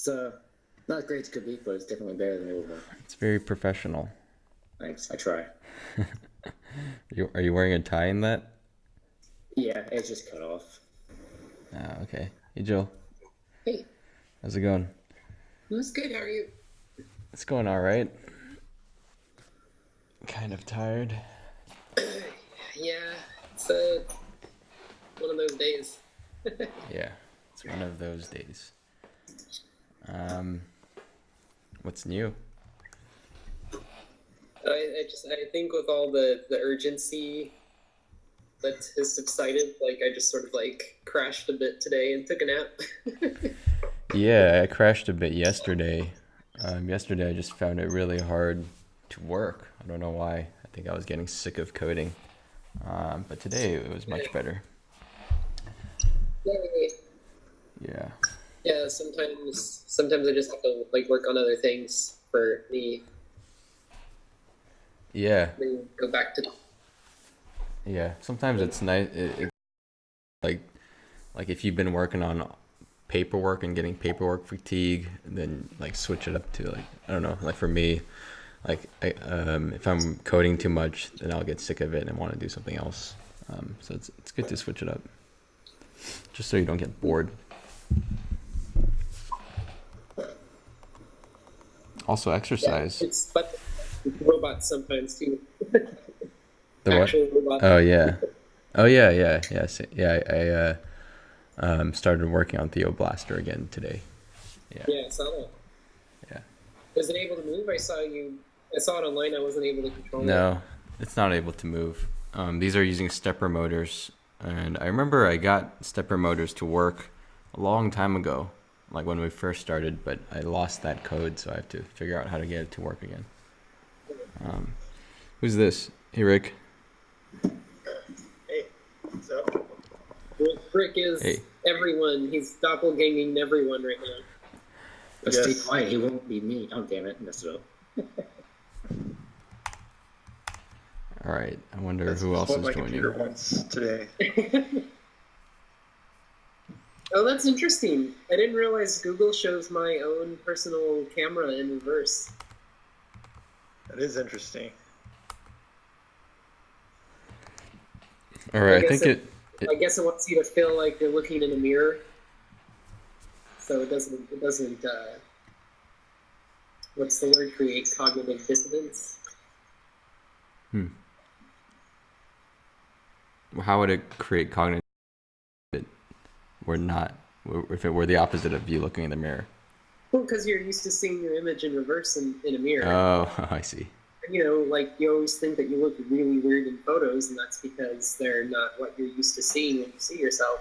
It's not as great as it could be, but it's definitely better than the old one. It's very professional. Thanks. I try. Are you wearing a tie in that? Yeah, it's just cut off. Ah, okay. Hey, Joe. Hey, How's it going? that's good. How are you? It's going all right. Kind of tired. Yeah, it's one of those days. Yeah, it's one of those days. Um, what's new? I think with all the urgency that has subsided, like I just sort of like crashed a bit today and took a nap. Yeah, I crashed a bit yesterday. Yesterday I just found it really hard to work. I don't know why. I think I was getting sick of coding. But today it was much better. Yay. Yeah. Yeah, sometimes I just have to like work on other things for me, Yeah. then go back to. Yeah. Sometimes it's nice. Like like if you've been working on paperwork and getting paperwork fatigue, then like switch it up to like I don't know. Like for me, if I'm coding too much, then I'll get sick of it and want to do something else. So it's good to switch it up, just so you don't get bored. Also Yeah, exercise. it's but robots sometimes too. The what? Actual robots. Oh yeah. Oh yeah, yeah, yeah. Yeah, I started working on Theo Blaster again today. Yeah. Yeah, I saw that. Yeah. Was it able to move? I saw it online. I wasn't able to control it. No, it's not able to move. These are using stepper motors, and I remember I got stepper motors to work a long time ago, like when we first started, but I lost that code, so I have to figure out how to get it to work again. Um, who's this? Hey, Rick. Hey, so Rick is Hey. everyone. He's doppelganging everyone right now. But Yes. stay quiet. He won't be me. Oh damn it! Messed it up. All right. I wonder that's who else what is my joining. computer wants today. Oh, that's interesting. I didn't realize Google shows my own personal camera in reverse. That is interesting. All right. I guess think I guess it wants you to feel like you're looking in a mirror, so it doesn't. It doesn't. What's the word? Create cognitive dissonance. How would it create cognitive if it were not, if it were the opposite of you looking in the mirror? Well, because you're used to seeing your image in reverse in a mirror. Oh, I see. You know, like you always think that you look really weird in photos, and that's because they're not what you're used to seeing when you see yourself.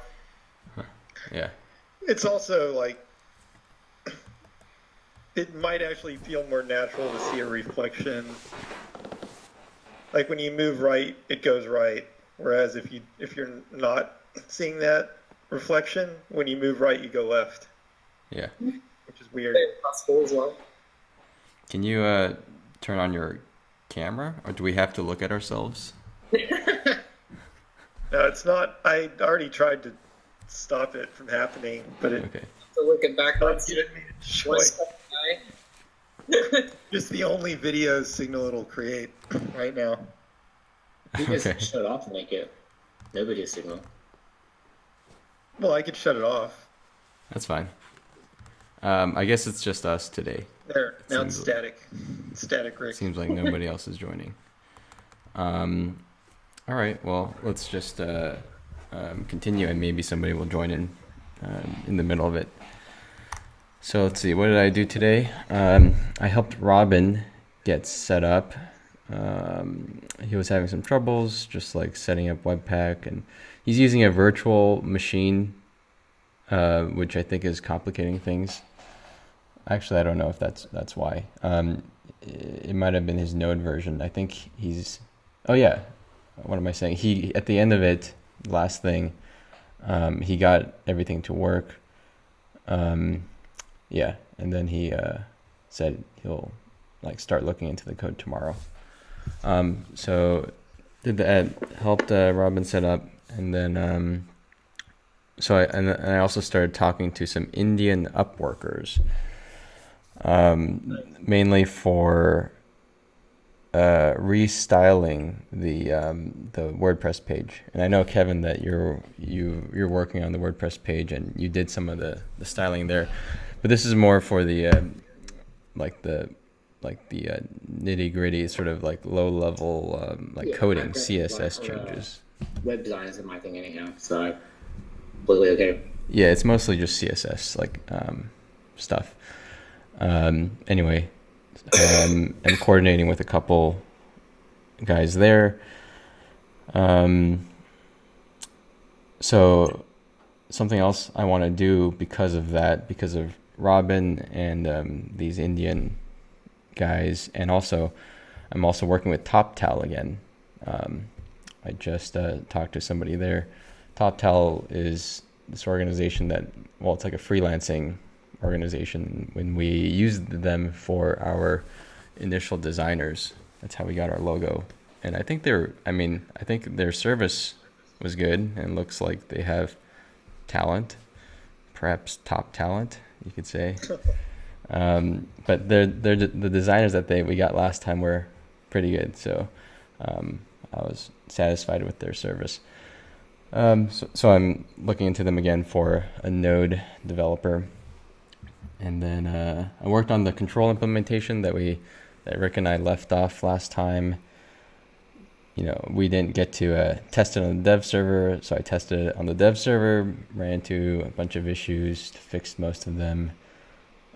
Yeah. It's also like it might actually feel more natural to see a reflection. Like when you move right, it goes right. Whereas if you're not seeing that reflection, when you move right, you go left, Yeah. which is weird. Very possible as well. Can you turn on your camera, or do we have to look at ourselves? No, it's not. I already tried to stop it from happening, but it Okay. To look at backwards. didn't mean to show One it. step high. Just the only video signal it'll create right now. You just Okay. shut it off and make it no video signal. Well, I could shut it off. That's fine. I guess it's just us today. There, now it's Seems- static. Static, Rick. Seems like nobody else is joining. All right. Well, let's just continue, and maybe somebody will join in the middle of it. So let's see. What did I do today? I helped Robin get set up. He was having some troubles, just like setting up Webpack, and he's using a virtual machine, which I think is complicating things. Actually, I don't know if that's why. It might have been his Node version. I think he's. Oh yeah, what am I saying? He at the end of it, last thing, he got everything to work. Yeah, and then he said he'll like start looking into the code tomorrow. So did that, helped Robin set up, and then I also started talking to some Indian Upworkers. mainly for restyling the WordPress page. And I know, Kevin, that you're working on the WordPress page and you did some of the styling there, but this is more for the like the nitty gritty, sort of like low level like Yeah, coding I've got CSS like changes. web design isn't my thing anyhow, so I completely okay. Yeah, it's mostly just CSS like stuff. Anyway, I'm coordinating with a couple guys there. So something else I want to do because of that, because of Robin and these Indian guys, and also I'm also working with TopTal again. I just talked to somebody there. TopTal is this organization that, well, it's like a freelancing organization. When we used them for our initial designers, that's how we got our logo. And I think I think their service was good and looks like they have talent, perhaps top talent, you could say. But the designers that we got last time were pretty good, so I was satisfied with their service. So I'm looking into them again for a Node developer, and then I worked on the control implementation that Rick and I left off last time. We didn't get to test it on the dev server, so I tested it on the dev server, ran into a bunch of issues, fixed most of them.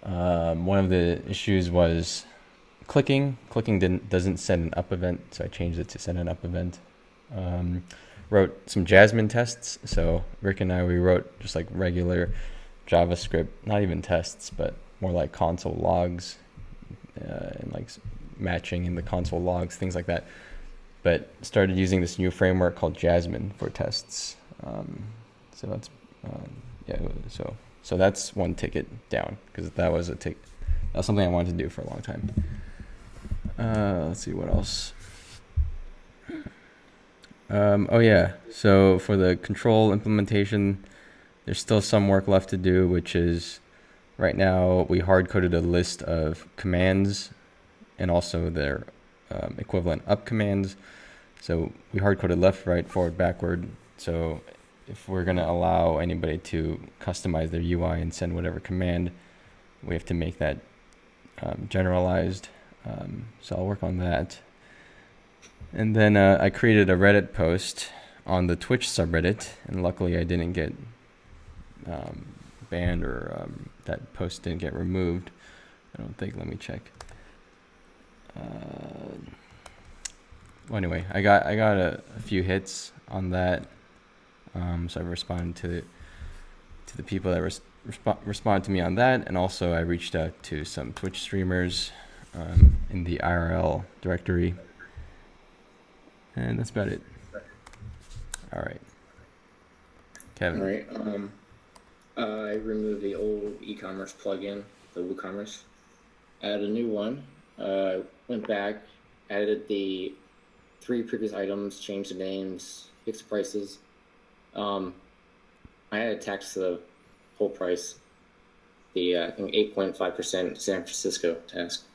One of the issues was clicking. Clicking doesn't send an up event, so I changed it to send an up event. Wrote some Jasmine tests. So Rick and we wrote just like regular JavaScript, not even tests, but more like console logs and like matching in the console logs, things like that. But started using this new framework called Jasmine for tests. So that's So that's one ticket down, because that was something I wanted to do for a long time. Let's see what else. Oh yeah, so for the control implementation, there's still some work left to do, which is right now we hard-coded a list of commands and also their equivalent up commands. So we hard-coded left, right, forward, backward. So if we're going to allow anybody to customize their UI and send whatever command, we have to make that generalized. So I'll work on that. And then I created a Reddit post on the Twitch subreddit, and luckily I didn't get banned, or that post didn't get removed. I don't think. Let me check. Well, anyway, I got a few hits on that. So I responded to the people that responded to me on that, and also I reached out to some Twitch streamers in the IRL directory, and that's about it. All right, Kevin. All right. I removed the old e-commerce plugin, the WooCommerce. Added a new one. Went back, added the 3 previous items, changed the names, fixed the prices. I added tax to the whole price. The I think 8.5% San Francisco tax.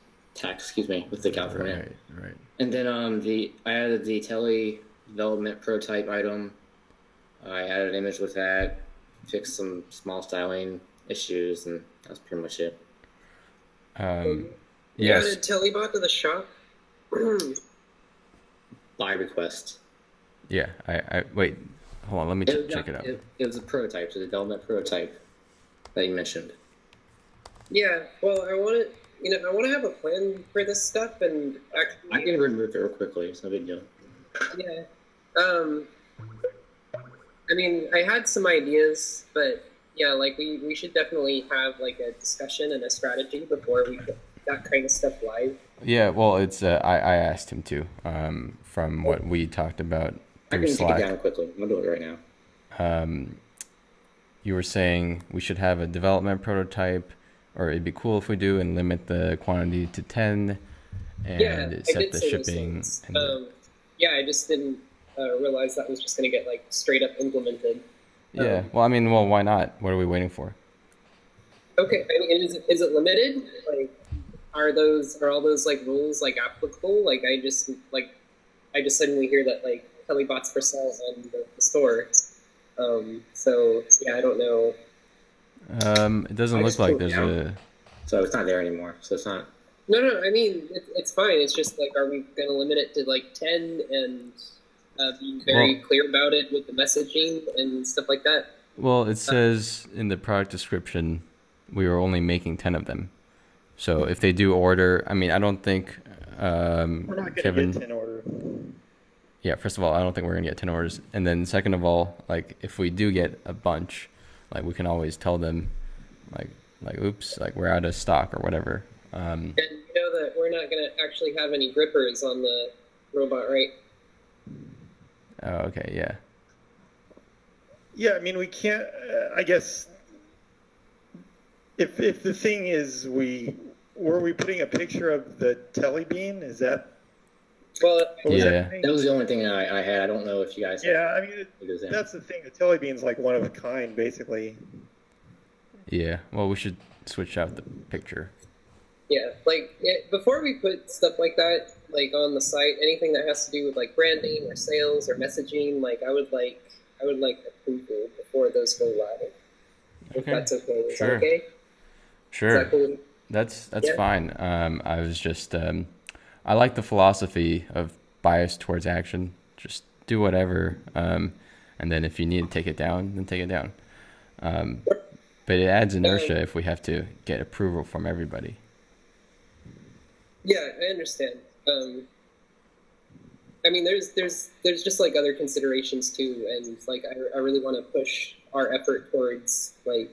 Excuse me, with the California. Right. And then I added the tele development prototype item. I added an image with that, fixed some small styling issues, and that's pretty much it. You Yes. added Telebot to the shop? By request. Yeah. I wait. Hold on. Let me check it out. It was a prototype, so the development prototype that you mentioned. Yeah, well, I want to have a plan for this stuff, and actually, I can remove it real quickly. It's no big deal. yeah. I mean, I had some ideas, but yeah, like we should definitely have like a discussion and a strategy before we put that kind of stuff live. Yeah. Well, it's I asked him to from what we talked about I through can Slack. take it down quickly. I'm gonna do it right now. You were saying we should have a development prototype, or it'd be cool if we do, and limit the quantity to 10, and Yeah, I set did the say those shipping. things. And Yeah, I just didn't realize that was just going to get like straight up implemented. yeah. Well, I mean, why not? What are we waiting for? Okay, I mean, is it limited? Like, are all those like rules like applicable? Like, I just suddenly hear that like Telebots for sale on the store. So yeah, I don't know. It doesn't I look just like pulled it there's down, a. so it's not there anymore. So it's not. No, no, I mean it's fine. It's just like, are we going to limit it to like 10 and be very Well, clear about it with the messaging and stuff like that? well, it says in the product description we were only making 10 of them. So if they do order, I mean, I don't think We're not going to get Kevin. 10 orders. Yeah, first of all, I don't think we're gonna get 10 orders, and then second of all, like if we do get a bunch, like we can always tell them, like oops, like we're out of stock or whatever. And you know that we're not going to actually have any grippers on the robot, right? Oh, okay, yeah. Yeah, I mean, we can't, I guess, if the thing is were we putting a picture of the telebean? Is that, Well, what was Yeah. that? That was the only thing I had. I don't know if you guys. Yeah, I mean, It is in. that's the thing. The telebean's like one of a kind, basically. Yeah, well, we should switch out the picture. yeah, like before we put stuff like that like on the site, anything that has to do with like branding or sales or messaging, like I would like approval before those go live. If Okay. that's okay. Is Sure. that okay? Is Sure, that cool? that's Yeah. fine. I was just, I like the philosophy of bias towards action. Just do whatever, and then if you need to take it down, then take it down. But it adds inertia if we have to get approval from everybody. Yeah, I understand. I mean, there's just like other considerations too, and like I really want to push our effort towards like,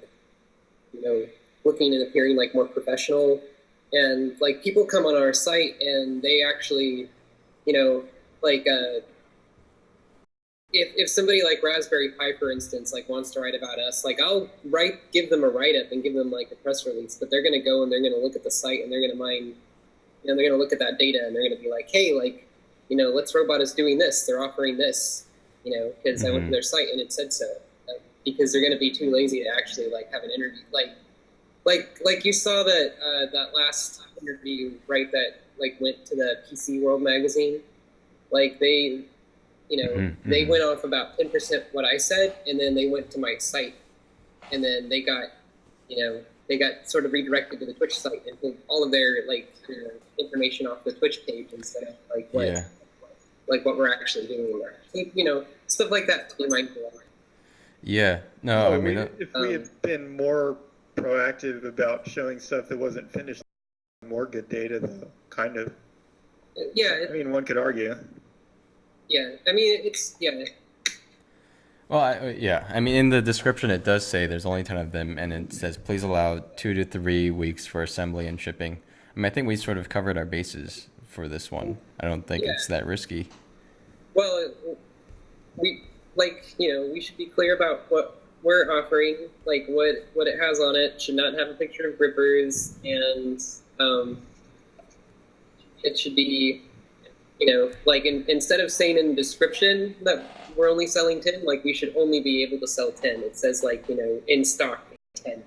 you know, looking and appearing like more professional, and like people come on our site and they actually, you know, like if somebody like Raspberry Pi, for instance, like wants to write about us, like I'll give them a write up and give them like a press release, but they're gonna go and they're gonna look at the site and they're gonna mine, you know, they're gonna look at that data and they're gonna be like, hey, like, you know, Let's Robot is doing this, they're offering this, you know, because I went to their site and it said so, like, because they're gonna be too lazy to actually like have an interview, like you saw that that last interview, right? That like went to the PC World magazine, like they. You know, they went off about 10% what I said, and then they went to my site, and then they got, you know, they got sort of redirected to the Twitch site and pulled all of their like, you know, information off the Twitch page instead of like what, Yeah. like what we're actually doing there. So, you know, stuff like that to be mindful of. Yeah. No, I mean, if we had been more proactive about showing stuff that wasn't finished, more good data, though, kind of. Yeah, I mean, one could argue. yeah. I mean, it's yeah. well, yeah. I mean, in the description, it does say there's only 10 of them, and it says please allow 2 to 3 weeks for assembly and shipping. I mean, I think we sort of covered our bases for this one. I don't think it's that risky. Well, we like, you know, we should be clear about what we're offering, like what it has on it. Should not have a picture of grippers, and it should be, you know, like instead of saying in the description that we're only selling 10, like we should only be able to sell 10. It says like, you know, in stock 10,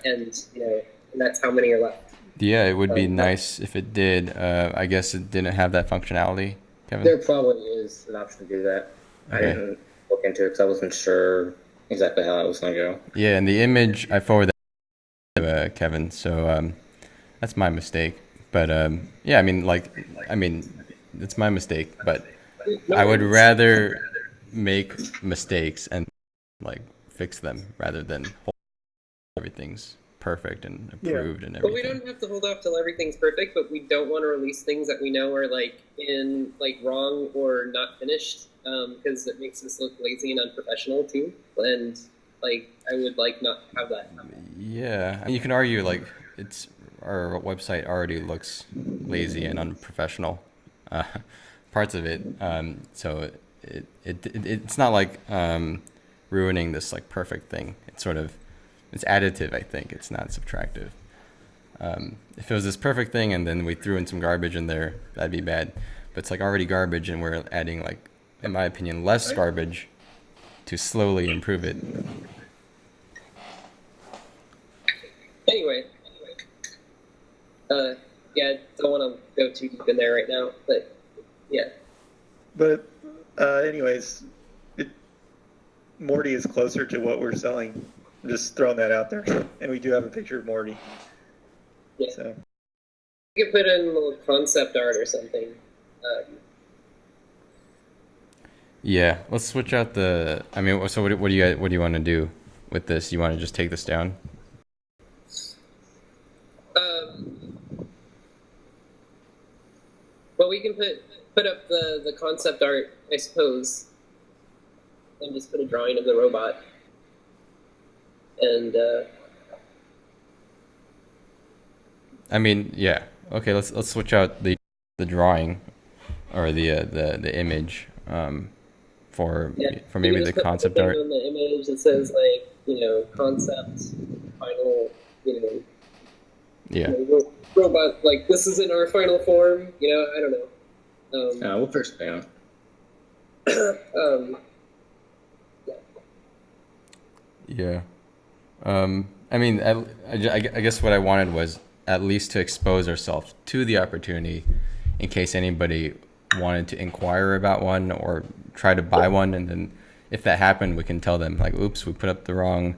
and you know, and that's how many are left. Yeah, it would be nice if it did. I guess it didn't have that functionality, Kevin. There probably is an option to do that. I Okay. didn't look into it because I wasn't sure exactly how it was going to go. Yeah, and the image I forwarded that to Kevin, so that's my mistake. But yeah, I mean, it's my mistake. But No, I would it's- rather make mistakes and like fix them rather than hold everything's perfect and approved and But we everything. don't have to hold off till everything's perfect, but we don't want to release things that we know are like in like wrong or not finished, because it makes us look lazy and unprofessional too. And like I would like not have that. Yeah, and you can argue like our website already looks lazy and unprofessional, parts of it. So it's not like ruining this like perfect thing. It's additive. I think it's not subtractive. If it was this perfect thing and then we threw in some garbage in there, that'd be bad. But it's like already garbage, and we're adding like, in my opinion, less garbage to slowly improve it. anyway, yeah, don't want to go too deep in there right now, but yeah. But anyways, Morty is closer to what we're selling. I'm just throwing that out there. And we do have a picture of Morty. Yeah. So You could put in a little concept art or something. Yeah, let's switch out the. I mean, so what do you want to do with this? You want to just take this down? Well, we can put up the concept art, I suppose, and just put a drawing of the robot. And I mean, yeah. Okay, let's switch out the drawing or the image for yeah, maybe you the can just put concept something art. on the image that says concept, final, Yeah. robot. Like this is in our final form. I don't know. We'll push down. Yeah. I mean, I guess what I wanted was at least to expose ourselves to the opportunity in case anybody wanted to inquire about one or try to buy one. And then if that happened, we can tell them like, oops, we put up the wrong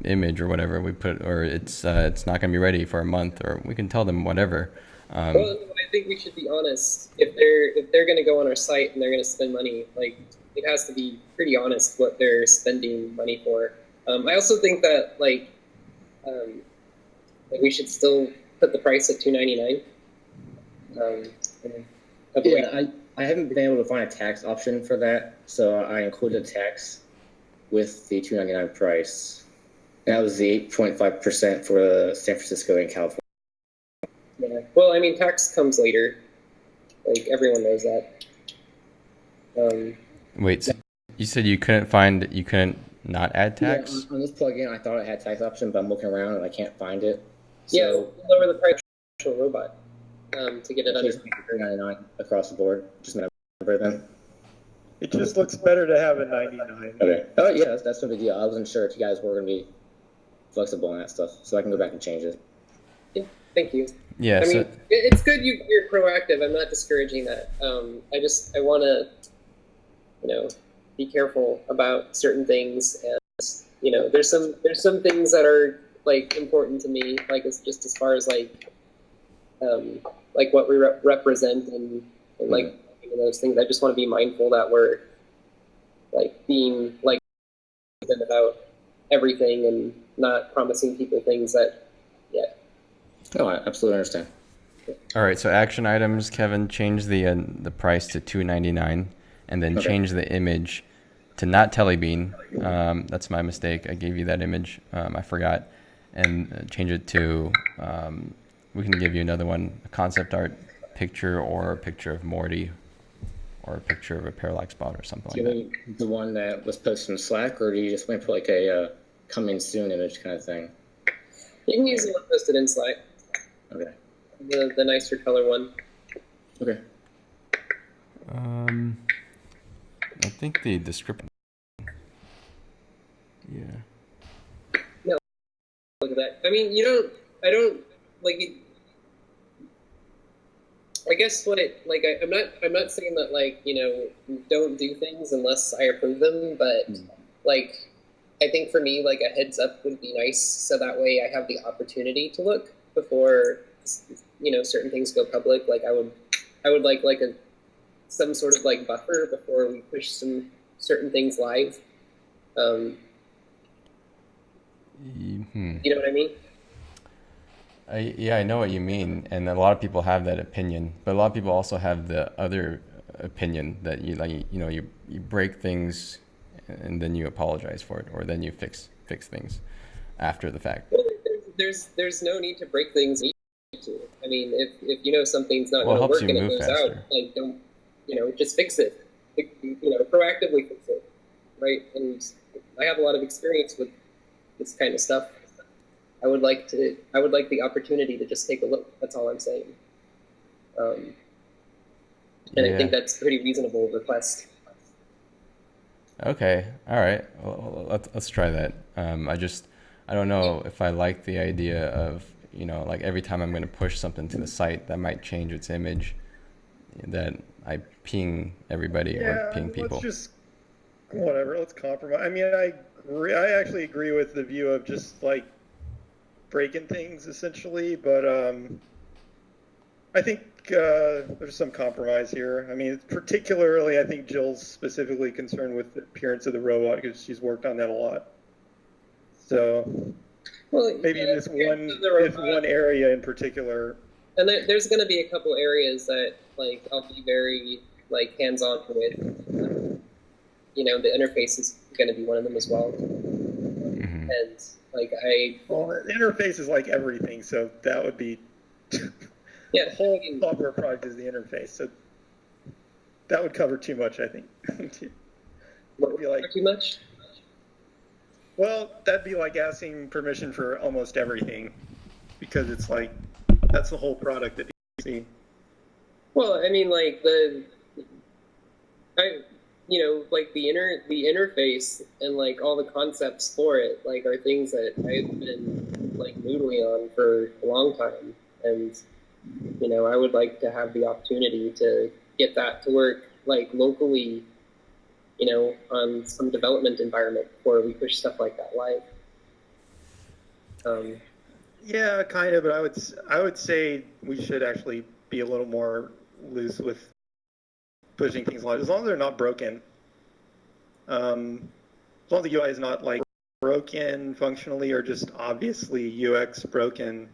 image or whatever or it's not going to be ready for a month, or we can tell them whatever. Well, I think we should be honest. If they're going to go on our site and they're going to spend money, like it has to be pretty honest what they're spending money for. I also think that we should still put the price at $299. Yeah, I haven't been able to find a tax option for that, so I included tax with the $299 price. That was the 8.5% for San Francisco and California. Yeah. Well, I mean, tax comes later. Like everyone knows that. Wait, so you said you couldn't not add tax? Yeah, on this plugin, I thought it had tax option, but I'm looking around and I can't find it. So Yeah, lower the price of the robot to get it under. $399 across the board. Just my number then. it just looks better to have a 99. Okay. Oh yeah, that's no big deal. I wasn't sure if you guys were gonna be flexible on that stuff, so I can go back and change it. Yeah, thank you. Yeah. I So mean, it's good you're proactive. I'm not discouraging that. I want to, be careful about certain things, and there's some things that are like important to me, like it's just as far as like what we represent and like those things. I just want to be mindful that we're like being like about everything and not promising people things that Oh, I absolutely understand. all right. So action items, Kevin, change the price to $299, and then Okay. change the image to not Telebean. That's my mistake. I gave you that image. I forgot, and change it to. We can give you another one: a concept art picture, or a picture of Morty, or a picture of a parallax bot, or something Do like you mean the one that was posted in Slack, or do you just want to put like a coming soon image kind of thing? you can use the one posted in Slack, Okay. the nicer color one. Okay. that. I think the description. Yeah. Look at that. I mean, I don't like it. I guess I'm not saying that don't do things unless I approve them, but like I think for me like a heads up would be nice, so that way I have the opportunity to look before certain things go public. Like I would like some sort of like buffer before we push some certain things live. You know what I mean? I know what you mean, and a lot of people have that opinion, but a lot of people also have the other opinion that you break things and then you apologize for it, or then you fix things after the fact. Well, there's no need to break things. I mean, if something's not Well, it going to helps work you and it move goes out, faster. like don't just fix it. Proactively fix it, right? And I have a lot of experience with this kind of stuff. I would like the opportunity to just take a look. That's all I'm saying. And I think that's a pretty reasonable request. Okay, all right. Well, let's try that. I don't know if I like the idea of, like every time I'm going to push something to the site that might change its image, that I ping everybody or Yeah, ping let's people. just whatever. Let's compromise. I mean, I agree. I actually agree with the view of just like breaking things essentially, but I think there's some compromise here. I mean, particularly, I think Jill's specifically concerned with the appearance of the robot because she's worked on that a lot. So Well, maybe yeah, this one area in particular. and there's going to be a couple areas that like I'll be very like hands-on with. The interface is going to be one of them as well. Hmm. And like Well, the interface is like everything, so that would be yeah, the whole software product is the interface. So that would cover too much, I think. It'd be like, too much. well, that'd be like asking permission for almost everything, because it's like that's the whole product that you see. Well, I mean, like like the interface and like all the concepts for it, like are things that I've been like noodling on for a long time, and I would like to have the opportunity to get that to work like locally, on some development environment before we push stuff like that live. Yeah, kind of, but I would say we should actually be a little more loose with pushing things live, as long as they're not broken. As long as the UI is not like broken functionally or just obviously UX broken,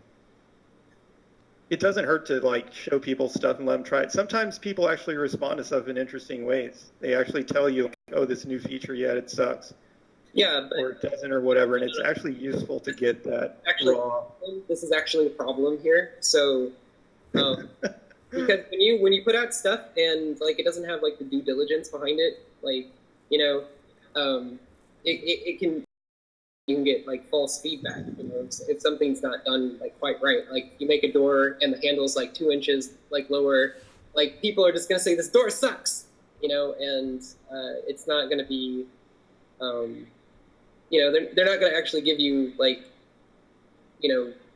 it doesn't hurt to like show people stuff and let them try it. Sometimes people actually respond to stuff in interesting ways. They actually tell you, "Oh, this new feature, yeah, it sucks," Yeah, but or it doesn't, or whatever. And it's actually useful to get that raw. this is actually a problem here. So, because when you put out stuff and like it doesn't have like the due diligence behind it, like it can you can get like false feedback. If something's not done like quite right, like you make a door and the handle's like 2 inches like lower, like people are just gonna say this door sucks, and it's not gonna be, they're not gonna actually give you like,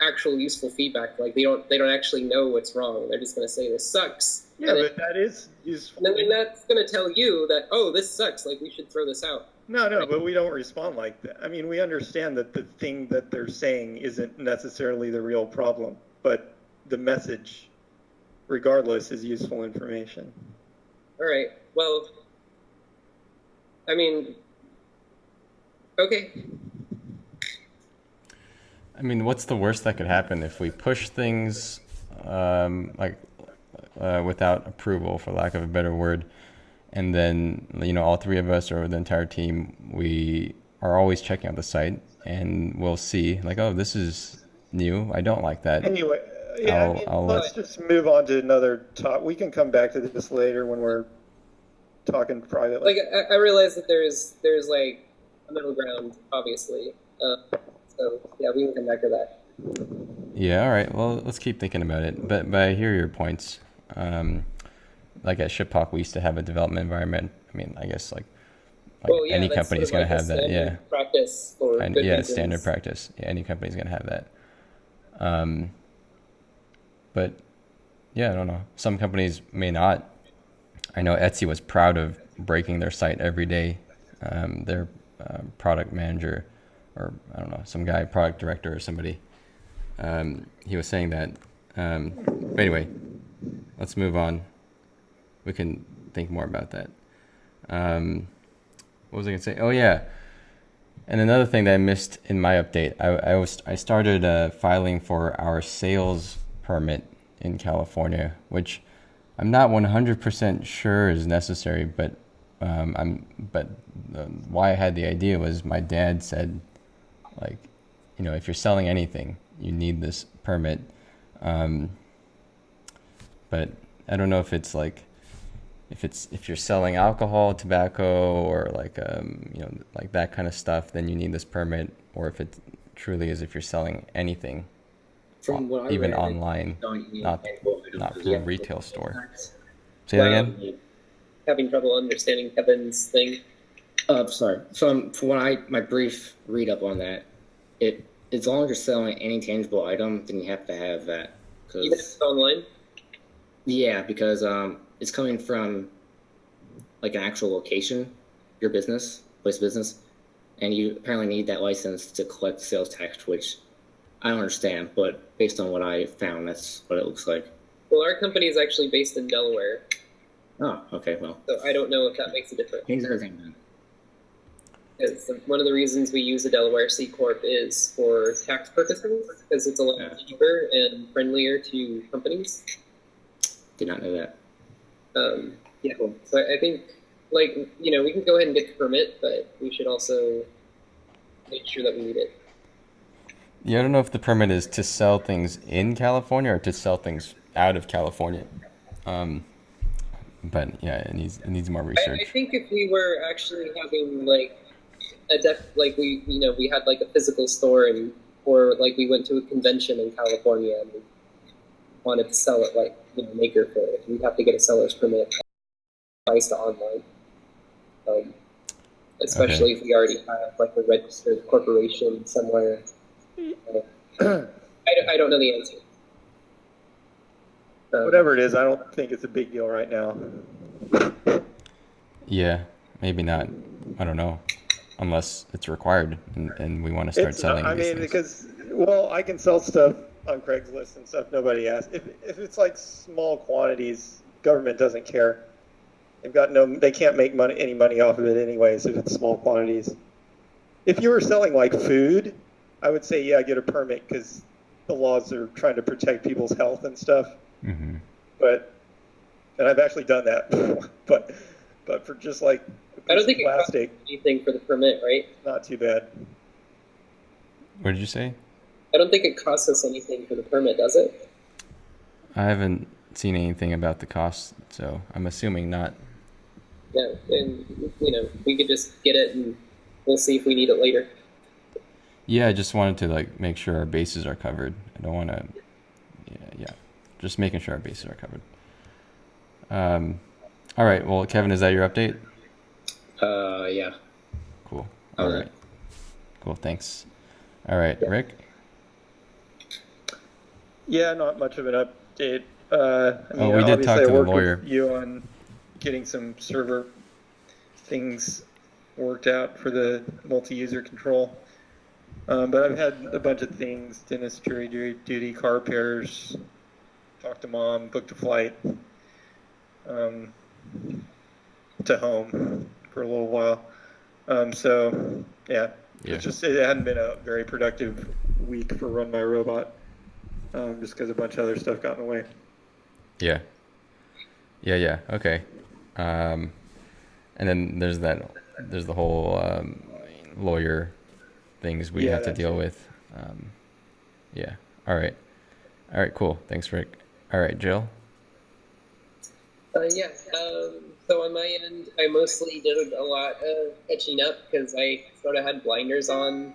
actual useful feedback. Like they don't actually know what's wrong. They're just gonna say this sucks. Yeah, but that is useful. And then that's gonna tell you that, oh, this sucks. Like we should throw this out. No, but we don't respond like that. I mean, we understand that the thing that they're saying isn't necessarily the real problem, but the message, regardless, is useful information. All right. Well, I mean, okay. I mean, what's the worst that could happen if we push things without approval, for lack of a better word, and then all three of us or the entire team, we are always checking out the site and we'll see like, oh, this is new. I don't like that. Anyway, yeah, let's just move on to another topic. We can come back to this later when we're talking privately. Like I realize that there's like a middle ground, obviously. So yeah, we can come back to that. Yeah, all right. Well, let's keep thinking about it. But I hear your points. Like at ShipHawk, we used to have a development environment. I mean, I guess any company is going to have that. Yeah. Practice for good reasons. Standard practice. Yeah, any company is going to have that. But yeah, I don't know. Some companies may not. I know Etsy was proud of breaking their site every day. Their product manager, or I don't know, some guy, product director or somebody, he was saying that. But anyway, let's move on. We can think more about that. What was I going to say? Oh, yeah. And another thing that I missed in my update, I started filing for our sales permit in California, which I'm not 100% sure is necessary, but why I had the idea was my dad said, like, if you're selling anything, you need this permit. But I don't know if it's like, if you're selling alcohol, tobacco, or like like that kind of stuff, then you need this permit. Or if it truly is, if you're selling anything, From what I even read, online, not from a retail store. Say Wow. that again. Having trouble understanding Kevin's thing. Sorry. From what my brief read up on that as long as you're selling any tangible item, then you have to have that. Even if it's online. Yeah, because it's coming from like an actual location, your business, place of business, and you apparently need that license to collect sales tax, which I don't understand, but based on what I found, that's what it looks like. Well, our company is actually based in Delaware, Oh, okay, well, so I don't know if that makes a difference. change everything then. Because one of the reasons we use a Delaware C corp is for tax purposes, because it's a lot Yeah. cheaper and friendlier to companies. Did not know that. Yeah, so I think, like, we can go ahead and get the permit, but we should also make sure that we need it. Yeah, I don't know if the permit is to sell things in California or to sell things out of California. But yeah, it needs more I research. think if we were actually having like we had like a physical store, or like we went to a convention in California and we wanted to sell it, like Maker Faire, we'd have to get a seller's permit priced online. Especially if we already have like a registered corporation somewhere. I don't know the answer. Whatever it is, I don't think it's a big deal right now. Yeah, maybe not. I don't know, unless it's required and we want to start It's selling not, I these mean, things. because, well, I can sell stuff on Craigslist and stuff nobody asks. If it's like small quantities, government doesn't care. They can't make any money off of it anyways if it's small quantities. If you were selling like food, I would say, yeah, get a permit because the laws are trying to protect people's health and stuff. Mm-hmm. And I've actually done that, but for just like I don't think it costs plastic, anything for the permit, right? not too bad. What did you say? I don't think it costs us anything for the permit, does it? I haven't seen anything about the cost, so I'm assuming not. Yeah, and we could just get it and we'll see if we need it later. Yeah, I just wanted to like make sure our bases are covered. I don't want to. Yeah, just making sure our bases are covered. All right. Well, Kevin, is that your update? Yeah. Cool. All All right. Cool. Thanks. All right, Rick. Yeah, not much of an update. I mean, we did talk obviously to I the worked lawyer. with you on getting some server things worked out for the multi-user control. But I've had a bunch of things: dentist, jury duty, car repairs, talk to mom, booked a flight to home for a little while. So yeah, Yeah. it hadn't been a very productive week for RunMyRobot, just because a bunch of other stuff got in the way. Yeah. Yeah. Okay. And then there's the whole lawyer things we Yeah, have to that deal too. with. Yeah. All right. Cool. Thanks, Rick. All right, Jill. Yeah. So on my end, I mostly did a lot of catching up because I sort of had blinders on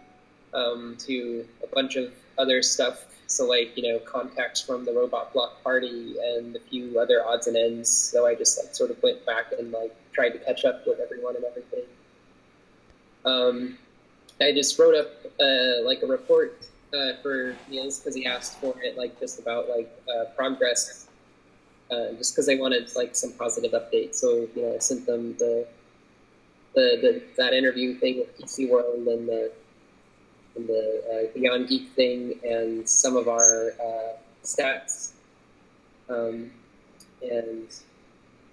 to a bunch of other stuff. So like contacts from the Robot Block Party and a few other odds and ends. So I just like sort of went back and like tried to catch up with everyone and everything. I just wrote up like a report for Niels because he asked for it, like just about like progress. Just because they wanted like some positive updates. So I sent them that interview thing with PC World and the Beyond Geek thing and some of our stats, and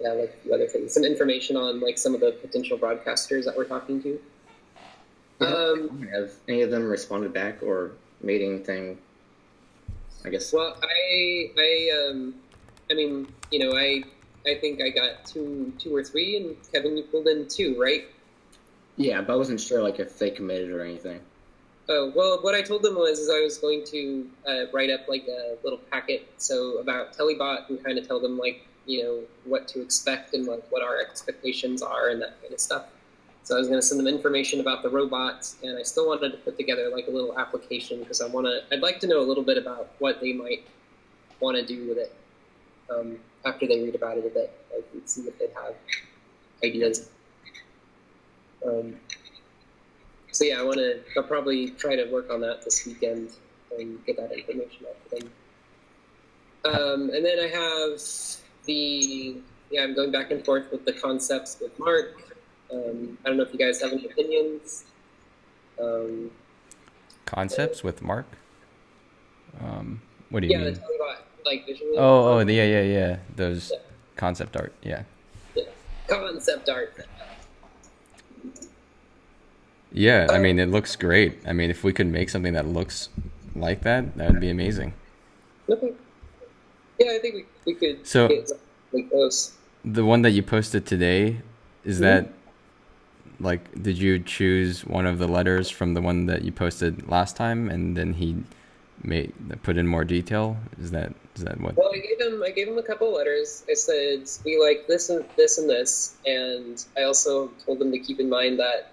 like a few other things. Some information on like some of the potential broadcasters that we're talking to. Have any of them responded back or made anything? I guess. Well, I mean, I think I got two or three, and Kevin, you pulled in two, right? Yeah, but I wasn't sure like if they committed or anything. Oh, well, what I told them is I was going to write up like a little packet, so about Telebot, and kind of tell them like what to expect and like what our expectations are and that kind of stuff. So I was going to send them information about the robots, and I still wanted to put together like a little application because I'd like to know a little bit about what they might want to do with it after they read about it a bit, like and see if they have ideas. So yeah, I'll probably try to work on that this weekend and get that information out to them. And then I have I'm going back and forth with the concepts with Mark. I don't know if you guys have any opinions. Concepts with Mark? What do you Yeah, mean? the telling about like visually. Yeah. Those Yeah. concept art. Yeah. Yeah. Concept art. Yeah, I mean, it looks great. I mean, if we could make something that looks like that, that would be amazing. Okay. Yeah, I think we could So get like those. the one that you posted today, is that like, did you choose one of the letters from the one that you posted last time, and then he put in more detail? Is that what? Well, I gave him a couple of letters. I said we like this and this and this, and I also told him to keep in mind that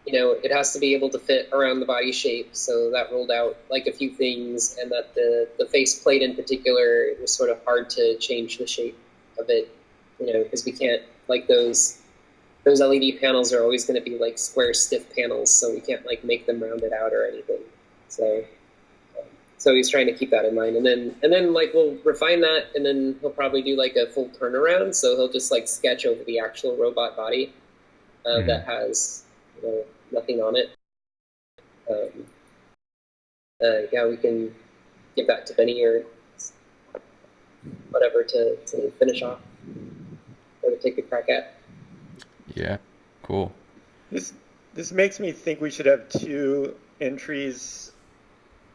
it has to be able to fit around the body shape. So that ruled out like a few things, and that the face plate in particular, it was sort of hard to change the shape of it, because we can't like those LED panels are always going to be like square, stiff panels, so we can't like make them rounded out or anything. So he's trying to keep that in mind, and then like we'll refine that, and then he'll probably do like a full turnaround. So he'll just like sketch over the actual robot body that has nothing on it. Yeah, we can give that to Benny or whatever to finish off or to take a crack at. Yeah, cool. This makes me think we should have two entries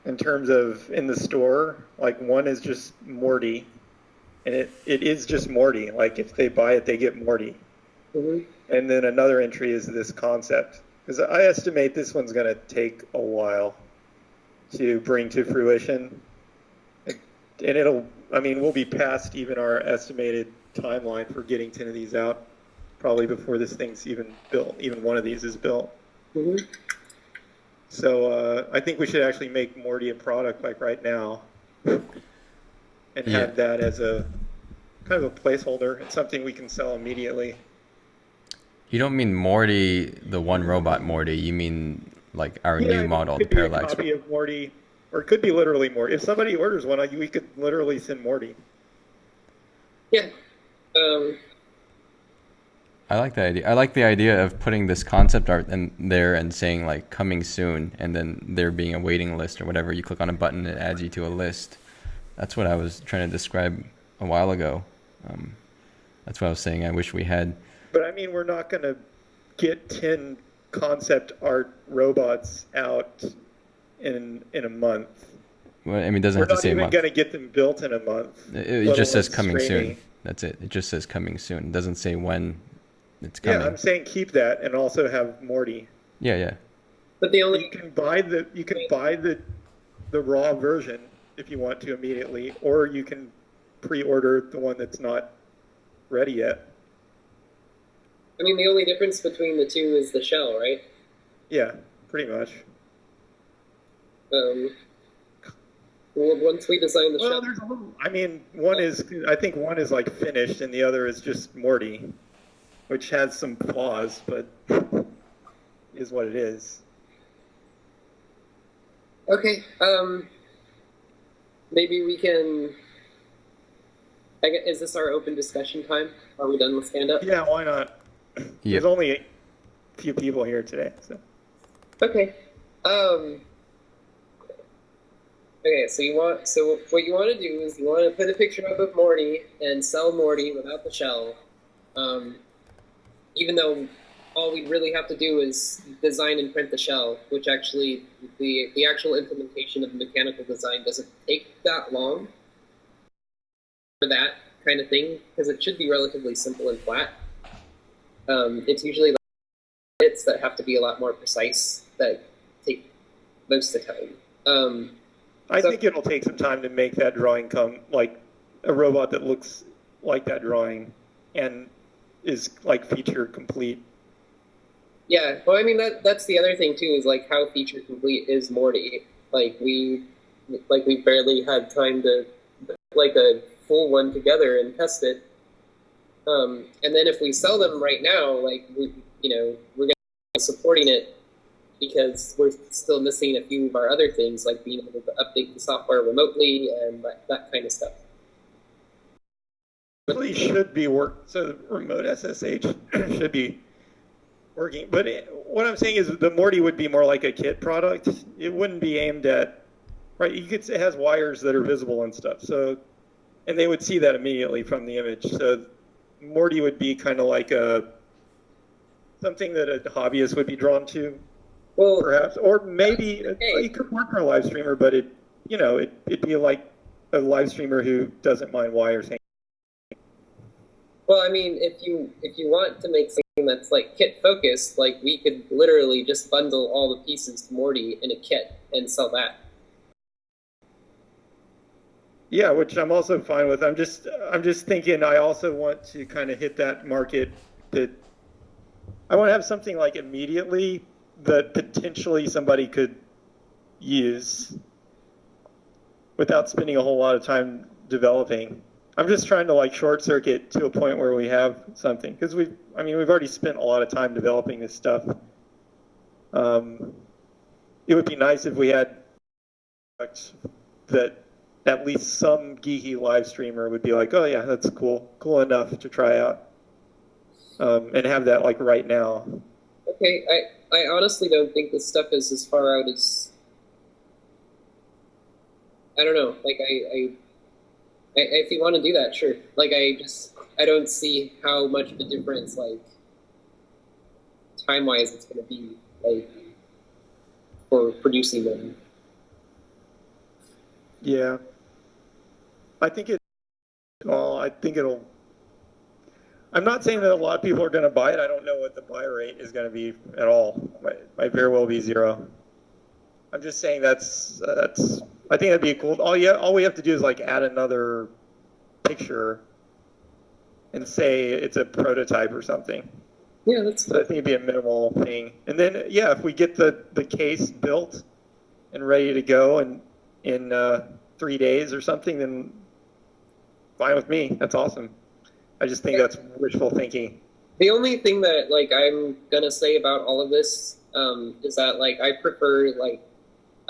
in terms of in the store. Like one is just Morty, and it is just Morty. Like if they buy it, they get Morty. Mm-hmm. And then another entry is this concept, because I estimate this one's going to take a while to bring to fruition, and we'll be past even our estimated timeline for getting 10 of these out, probably before this thing's even built, even one of these is built. Mm-hmm. So I think we should actually make Morty a product like right now, and have that as a kind of a placeholder and something we can sell immediately. You don't mean Morty, the one robot Morty. You mean like our new model, the Parallax. It could be a copy of Morty, or it could be literally Morty. If somebody orders one, we could literally send Morty. Yeah. I like that idea. I like the idea of putting this concept art in there and saying like coming soon, and then there being a waiting list or whatever. You click on a button, it adds you to a list. That's what I was trying to describe a while ago. That's what I was saying. I wish we had. But I mean, we're not going to get 10 concept art robots out in a month. Well, I mean, it doesn't have to say a month. We're not even going to get them built in a month. It just says coming soon. That's it. It just says coming soon. It doesn't say when it's coming. Yeah, I'm saying keep that and also have Morty. Yeah. But you can buy the raw version if you want to immediately, or you can pre-order the one that's not ready yet. I mean, the only difference between the two is the shell, right? Yeah, pretty much. Once we design the shell. There's a little. I mean, I think one is like finished, and the other is just Morty, which has some flaws, but is what it is. Okay. Maybe we can. Is this our open discussion time? Are we done with stand up? Yeah, why not? Yep. There's only a few people here today, so. Okay. Okay, so what you want to do is you want to put a picture up of Morty and sell Morty without the shell. Even though all we'd really have to do is design and print the shell, which actually the actual implementation of the mechanical design doesn't take that long for that kind of thing, because it should be relatively simple and flat. It's usually the bits that have to be a lot more precise that take most of the time. I think it'll take some time to make that drawing come, like a robot that looks like that drawing and is like feature complete. Yeah, well, I mean that's the other thing too, is like how feature complete is Morty. Like we barely had time to like a full one together and test it. And then if we sell them right now, like we're gonna be supporting it because we're still missing a few of our other things, like being able to update the software remotely and that kind of stuff. Really should be so the remote SSH should be working. But what I'm saying is the Morty would be more like a kit product. It wouldn't be aimed at, right? You could say it has wires that are visible and stuff. So, and they would see that immediately from the image. So Morty would be kind of like something that a hobbyist would be drawn to, well, perhaps, or maybe it could work for a live streamer, but it'd be like a live streamer who doesn't mind wires. Well, I mean, if you want to make something that's like kit focused, like we could literally just bundle all the pieces to Morty in a kit and sell that. Yeah, which I'm also fine with. I'm just thinking I also want to kind of hit that market that I want to have something like immediately that potentially somebody could use without spending a whole lot of time developing. I'm just trying to like short circuit to a point where we have something, because we've already spent a lot of time developing this stuff. It would be nice if we had products that at least some geeky live streamer would be like, oh yeah, that's cool enough to try out, and have that like right now. Okay, I honestly don't think this stuff is as far out as, I don't know, like if you want to do that, sure. Like I don't see how much of a difference, like time-wise, it's going to be like for producing them. Yeah, I think it'll. I'm not saying that a lot of people are going to buy it. I don't know what the buy rate is going to be at all. Might very well be zero. I'm just saying that's. I think that'd be cool. All we have to do is like add another picture and say it's a prototype or something. Yeah, that's. So I think it'd be a minimal thing. And then if we get the case built and ready to go in 3 days or something, then fine with me. That's awesome. I just think that's wishful thinking. The only thing that like I'm gonna say about all of this is that like I prefer like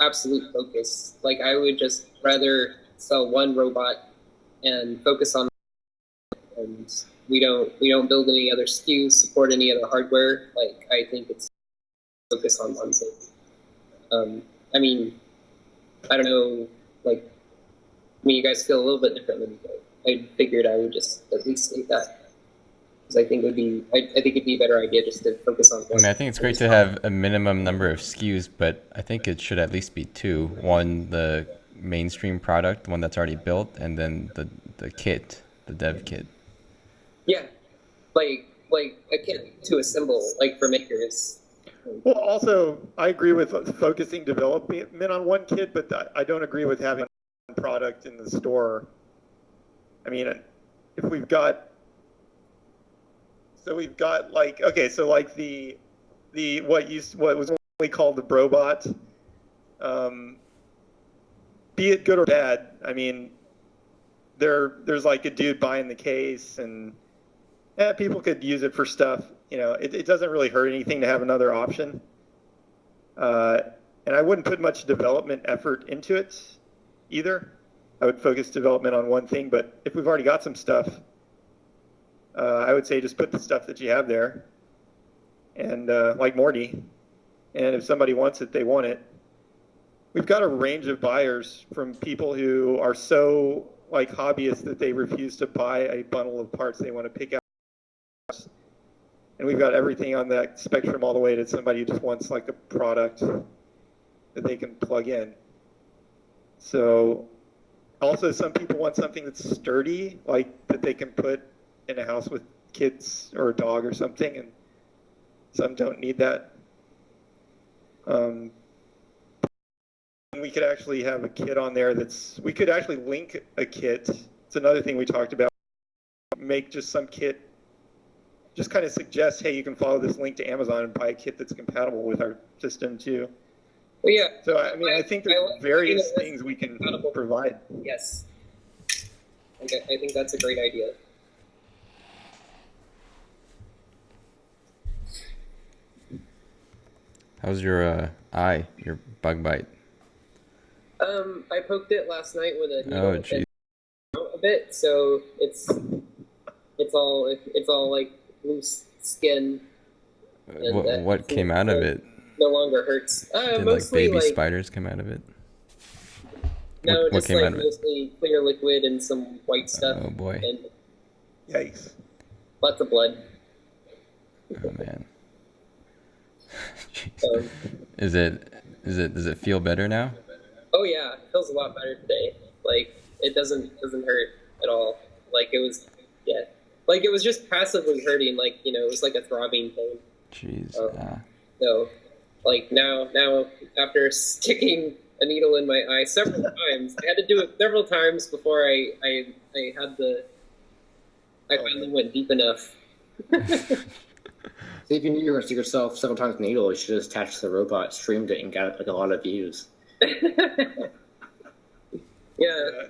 absolute focus. Like I would just rather sell one robot and focus on it, and we don't build any other SKUs, support any other hardware. Like I think it's focus on one thing. I mean, I don't know, like you guys feel a little bit different than me, but I figured I would just at least state that, because I think it'd be a better idea just to focus on one. I think it's great to have a minimum number of SKUs, but I think it should at least be two. One, the mainstream product, one that's already built, and then the kit, the dev kit. Yeah, like a kit to assemble, like for makers. Well, also, I agree with focusing development on one kit, but I don't agree with having one product in the store. I mean, if we've got like, okay, so like the what was only called the Brobot, be it good or bad, I mean, there's like a dude buying the case, and people could use it for stuff. It doesn't really hurt anything to have another option. And I wouldn't put much development effort into it either. I would focus development on one thing, but if we've already got some stuff, I would say just put the stuff that you have there, and like Morty, and if somebody wants it, they want it. We've got a range of buyers, from people who are so like hobbyists that they refuse to buy a bundle of parts they want to pick out, and we've got everything on that spectrum all the way to somebody who just wants like a product that they can plug in. So also some people want something that's sturdy, like that they can put in a house with kids or a dog or something, and some don't need that. We could actually have a kit on there we could actually link a kit. It's another thing we talked about. Make just some kit, just kind of suggest, hey, you can follow this link to Amazon and buy a kit that's compatible with our system too. Well, yeah. So I think there's various things we can provide. Yes. I think that's a great idea. How's your your bug bite? I poked it last night with a needle Oh, and geez. out a bit, so it's all like loose skin, and What came out of it? no longer hurts. Did like Mostly baby like spiders come out of it? no, What just came like out of it? mostly clear liquid and some white stuff, Oh boy. and Yikes. lots of blood. Oh man. Jeez. Um, Does it feel better now? oh yeah, it feels a lot better today. Like it doesn't hurt at all. Like it was, yeah, like it was just passively hurting. Like it was like a throbbing thing. Jeez. So, like now after sticking a needle in my eye several times, I had to do it several times before I finally went deep enough. See, if you knew you were going to stick yourself several times with a needle, you should have just attached the robot, streamed it, and got like a lot of views. Yeah,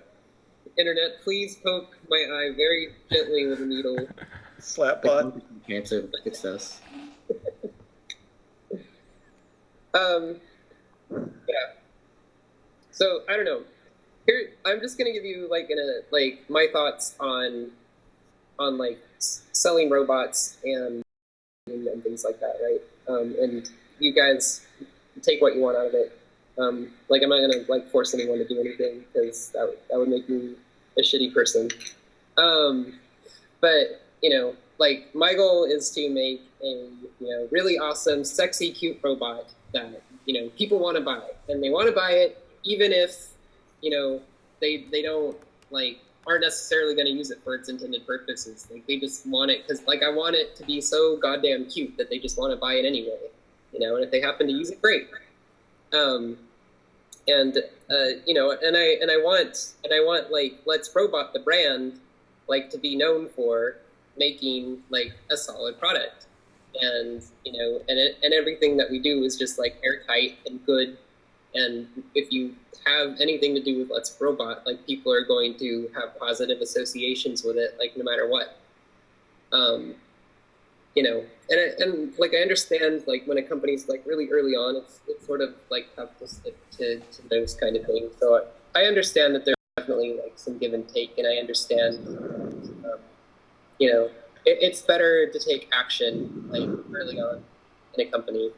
internet, please poke my eye very gently with a needle. Slap bot. Cancer, like it says. Yeah. So I don't know. Here, I'm just gonna give you like my thoughts on like selling robots and things like that, right? And you guys take what you want out of it. Like I'm not gonna like force anyone to do anything because that would make me a shitty person. But like my goal is to make a really awesome, sexy, cute robot that people want to buy, and they want to buy it even if they don't like aren't necessarily going to use it for its intended purposes. Like they just want it because like I want it to be so goddamn cute that they just want to buy it anyway. And if they happen to use it, great. And I want like Let's Robot the brand like to be known for making like a solid product, and and everything that we do is just like airtight and good. And if you have anything to do with Let's Robot, like people are going to have positive associations with it, like no matter what. And like I understand like when a company's like really early on, it's sort of like tough to stick to those kind of things. So I understand that there's definitely like some give and take, and I understand, it's better to take action like early on in a company,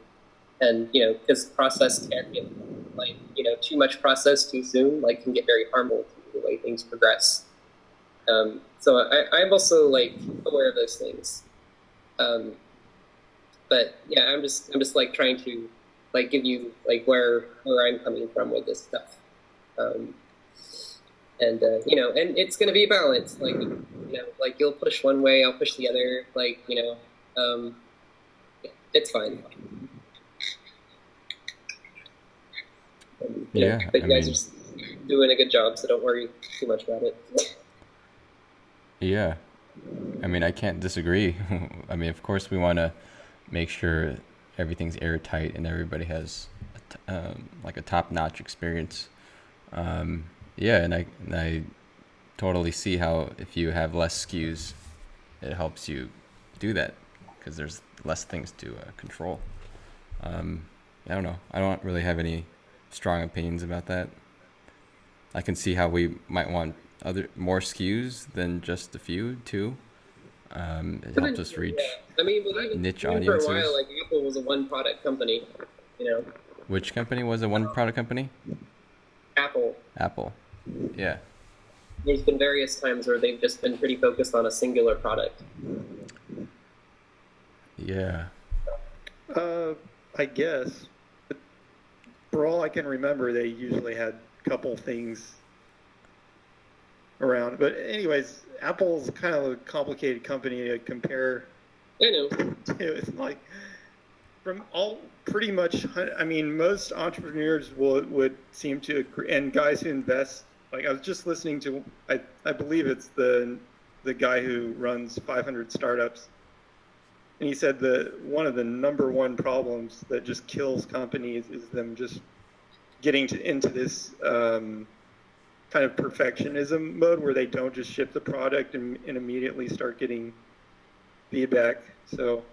and because process can get like too much process too soon like can get very harmful to the way things progress. So I'm also like aware of those things. But yeah, I'm just like trying to like give you like where I'm coming from with this stuff. And it's going to be a balance. Like like you'll push one way, I'll push the other. Like it's fine. And, but you guys are doing a good job, so don't worry too much about it. Yeah. I mean, I can't disagree. I mean, of course, we want to make sure everything's airtight and everybody has like a top-notch experience. Yeah, and I totally see how if you have less SKUs, it helps you do that because there's less things to control. I don't know. I don't really have any strong opinions about that. I can see how we might want more SKUs than just a few too. It helps us reach niche audiences. For a while, like Apple was a one-product company. Which company was a one-product company? Apple. Apple. Yeah. There's been various times where they've just been pretty focused on a singular product. Yeah. I guess. For all I can remember, they usually had a couple things around. But anyways, Apple's kind of a complicated company to compare. I know. It's like from all pretty much. I mean, most entrepreneurs would seem to agree, and guys who invest. Like I was just listening to, I believe it's the guy who runs 500 startups, and he said that one of the number one problems that just kills companies is them just getting into this kind of perfectionism mode where they don't just ship the product and immediately start getting feedback. So,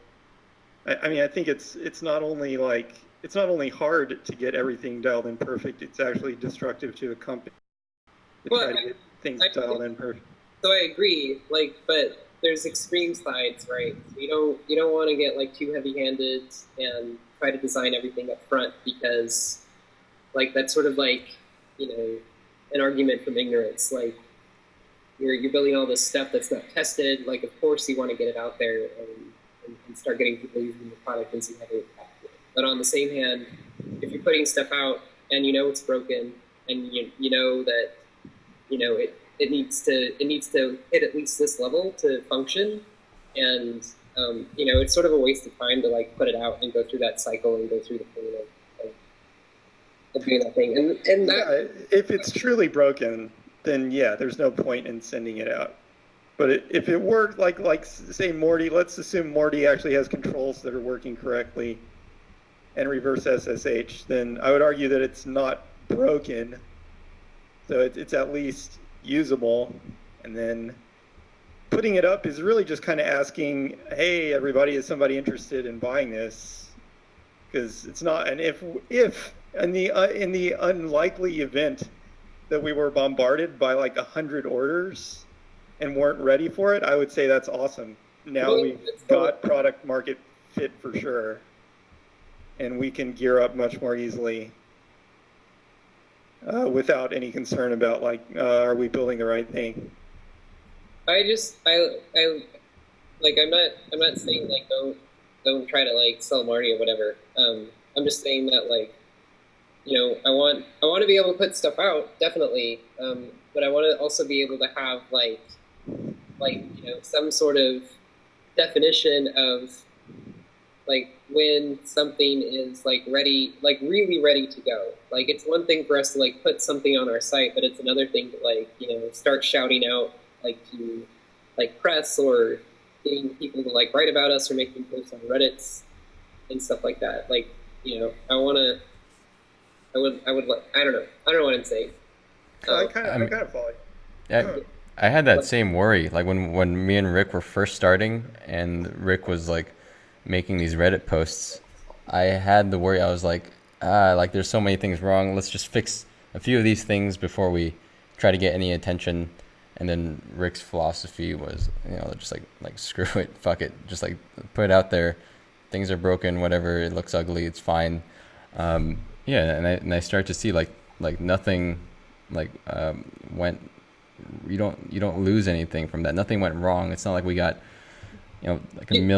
I mean, I think it's not only like it's not only hard to get everything dialed in perfect, it's actually destructive to a company to Well, try to get things I- dialed in perfect. So I agree, like, but there's extreme sides, right? So you don't want to get like too heavy-handed and try to design everything up front because, like, that's sort of like, an argument from ignorance. Like, you're building all this stuff that's not tested. Like, of course, you want to get it out there and start getting people using the product and see how they react to it. But on the same hand, if you're putting stuff out and you know it's broken and you know that it needs to hit at least this level to function, and it's sort of a waste of time to like put it out and go through that cycle and go through the pain of doing that thing. And that If it's truly broken, then yeah, there's no point in sending it out. But if it worked, like say Morty, let's assume Morty actually has controls that are working correctly and reverse SSH, then I would argue that it's not broken. So it's at least usable. And then putting it up is really just kind of asking, hey, everybody, is somebody interested in buying this? Because it's not, and if in the unlikely event that we were bombarded by like 100 orders and weren't ready for it, I would say that's awesome. Now we've got product market fit for sure, and we can gear up much more easily without any concern about like, are we building the right thing? I like I'm not saying like don't try to like sell Marty or whatever. I'm just saying that like I want to be able to put stuff out definitely, but I want to also be able to have like some sort of definition of like when something is like ready, like really ready to go. Like it's one thing for us to like put something on our site, but it's another thing to like start shouting out like to like press or getting people to like write about us or making posts on Reddits and stuff like that. Like I would like I don't know what I'm saying. I kind of follow you. Yeah, I had that same worry. Like when me and Rick were first starting, and Rick was like making these Reddit posts, I had the worry. I was like, like there's so many things wrong. Let's just fix a few of these things before we try to get any attention. And then Rick's philosophy was, just like screw it, fuck it, just like put it out there. Things are broken, whatever. It looks ugly, it's fine. Yeah, and I start to see like nothing like went. You don't lose anything from that. Nothing went wrong. It's not like we got like a million